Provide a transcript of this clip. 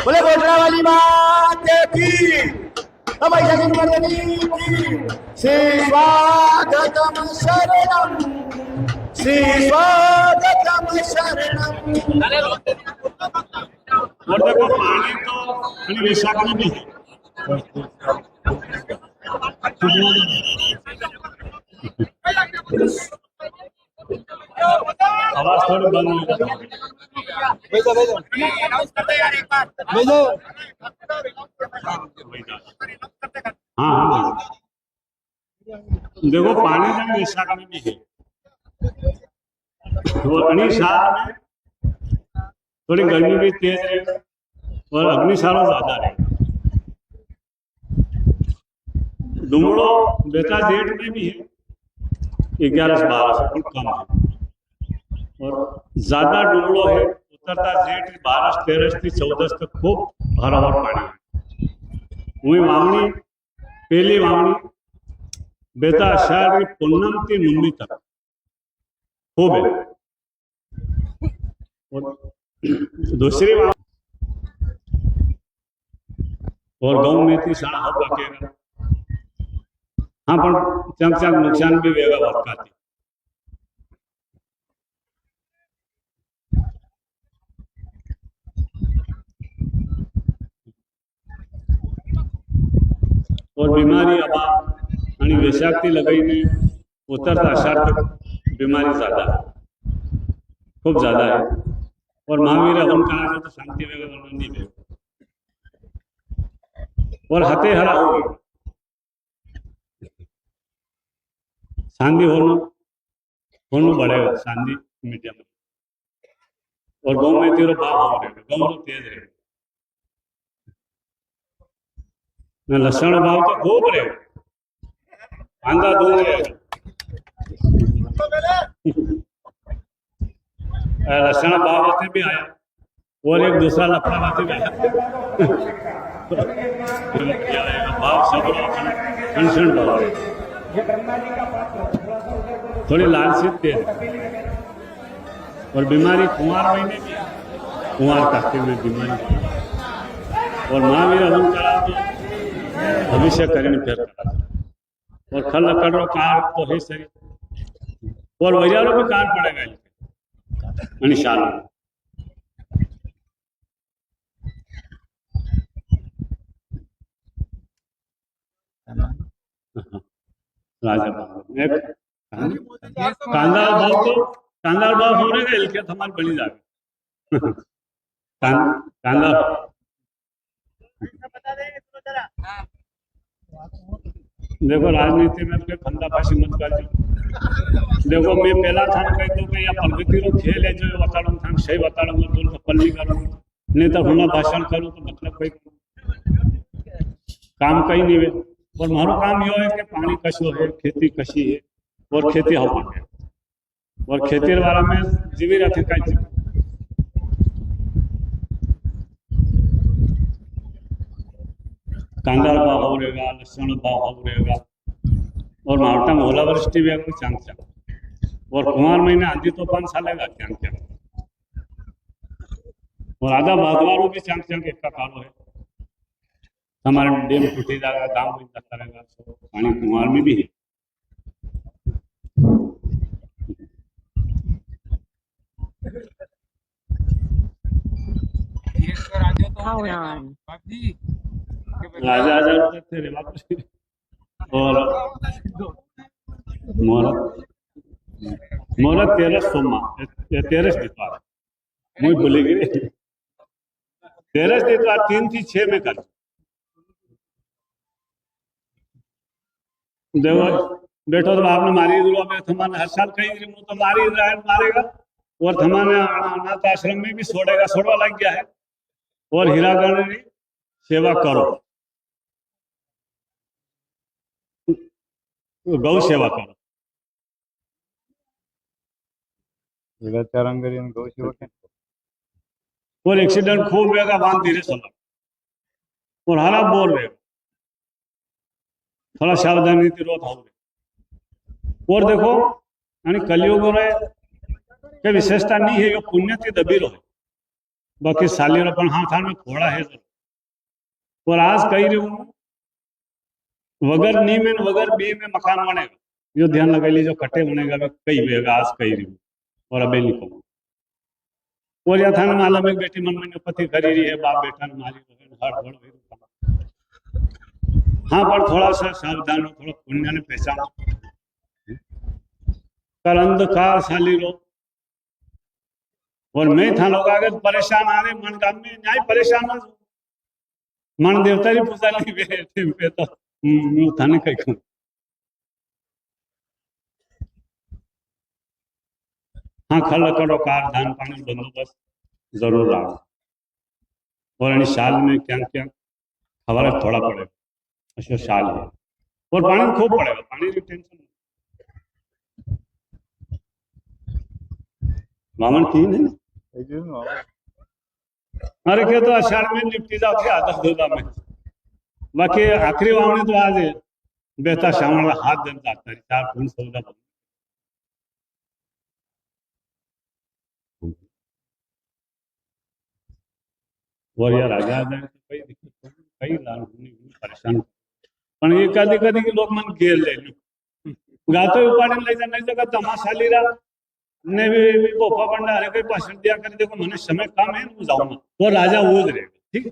बोले गोजरा वाली बात की की श्री स्वागतम शरणम श्री स्वागतम शरणम। और देखो पानी तो विशाख में भी है। आवाज थोड़ी बंद हो जाती है। हाँ देखो पानी तो विशाख में भी है। तो अग्निशाल में थोड़ी गर्मी भी तेज है और अग्निशालों ज्यादा है। डुमड़ो बेटा जेठ में भी है 11 से 12 से फुट कम है और ज्यादा डुमड़ो है उतरता जेठ 12 से 13 से 14 तक खूब भराभर पानी है। वही वावणी पहली वावणी बेटा आषाढ़ की पूनम की नुम्मी तक खूब है और दूसरी और गाँव में थी शाळा हो पकेगा। हाँ पण चंग चंग नुकसान भी वेगा वर्ताती। और बीमारी अभाव आणि वैशाख थी लगाईने उतरता आषाढ़ तक बीमारी ज्यादा खूब ज्यादा है और महावीर हवन कहा तो शांति वेगा वर्णन नहीं वेगा और हते हरा हो गई सांदी होनो बढ़ेगा सांदी मीडियम और गाँव में तेरो भाव हो रहेगा गाँव तो तेज रहेगा न लक्षण भाव तो खूब रहेगा आंधा दूर रहेगा लक्षण भाव से भी आया और एक दूसरा लफड़ा से भी आया भाव सब कंसर्न भाव थोड़ी लालचित तेज और बीमारी कुंवार महीने की कुंवार काटे में बीमारी और महावीर हवन करा तो भविष्य करीने फेर करा और खल कड़ो कार तो है सही और वजारों में कार पड़ेगा अनिशाल राजा कांदा भाव हो रहे हल्के हमारे बनी जाए कांदा देखो राजनीति में तो फंदाफाशी मत कर देखो मैं पहला था कह दो कि या प्रगति रो खेल है जो बताऊं था सही बताऊंगा तो पल्ली करूं नहीं तो हुना भाषण करूं तो मतलब कोई काम कहीं नहीं है और मारो काम यो है कि पानी कशो है खेती कशी है और खेती हो है और खेती वाला में जीवी रखे कई कांदा भाव हो रहेगा लहसुन भाव हो रहेगा और मावटा में ओलावृष्टि भी आपको चांद चांद और कुमार महीने आंधी तूफान सालेगा चांद चांद और आधा बागवारों भी चांद चांद एक का कालो है हमारे डैम टूटी जाएगा गाँव में जाता रहेगा पानी कुमार में भी है राजा आजा थे रे वापस और मोहरत 13 सोमा 13 दितवार मुझे भूली गई 13 दितवार 3 थी 6 में कर देखो बैठो तो आपने मारी थमाने हर साल कहीं तो मारी मारेगा और थमाने अनाथ आश्रम में भी छोड़वा लग गया है और हीरागढ़ की सेवा करो गौ सेवा करो गौ सेवा और एक्सीडेंट खूब रहेगा वाहन धीरे चला और हरा बोल रहेगा थोड़ा सावधानी रोध हो और देखो आणि कलियुग रे के विशेषता नहीं है यो पुण्य ती दबीरो है बाकी साली पण हाँ थान में थोड़ा है जरूर। और आज कही रही हूँ वगर नी में वगर बी में मकान बनेगा, यो ध्यान लगा लीजिए, कटे बनेगा भी कई बेगा आज कही रही हूँ और अबे लिखो। और या थाने मालूम है बेटी मन में पति करी रही है, बाप बेटा ने मारी हड़ हड़ हुई। हाँ पर थोड़ा सा सावधान हो, थोड़ा पुण्य ने पहचान कर अंधकार साली रो। और मैं था लोग अगर परेशान आ रहे मन काम में न्याय परेशान हो मन देवता ही पूजा नहीं बैठे पे तो थाने कहीं कहूँ हाँ खल करो कार धान पानी बंदोबस्त जरूर रहा। और इन साल में क्या क्या खबर थोड़ा पड़ेगा अच्छा साल है और पानी खूब पड़ेगा, पानी की टेंशन मामन तीन है। अरे क्या तो अषाढ़ में निपटी जाती है आधा दूधा में, बाकी आखिरी वावनी तो आज है बेहतर श्रावण का हाथ दिन जाता है 4 फूल सौदा और यार राजा आ जाए तो कई दिक्कत कई लाल परेशान पण ये कदी कदी के लोग मन घेर ले गातो उपाड़े ले जा नहीं जगह तमाशा लीरा ने भी गोपा बंडा हरे कोई भाषण दिया कर देखो मैंने समय कम है मैं जाऊंगा वो राजा वो रहेगा ठीक।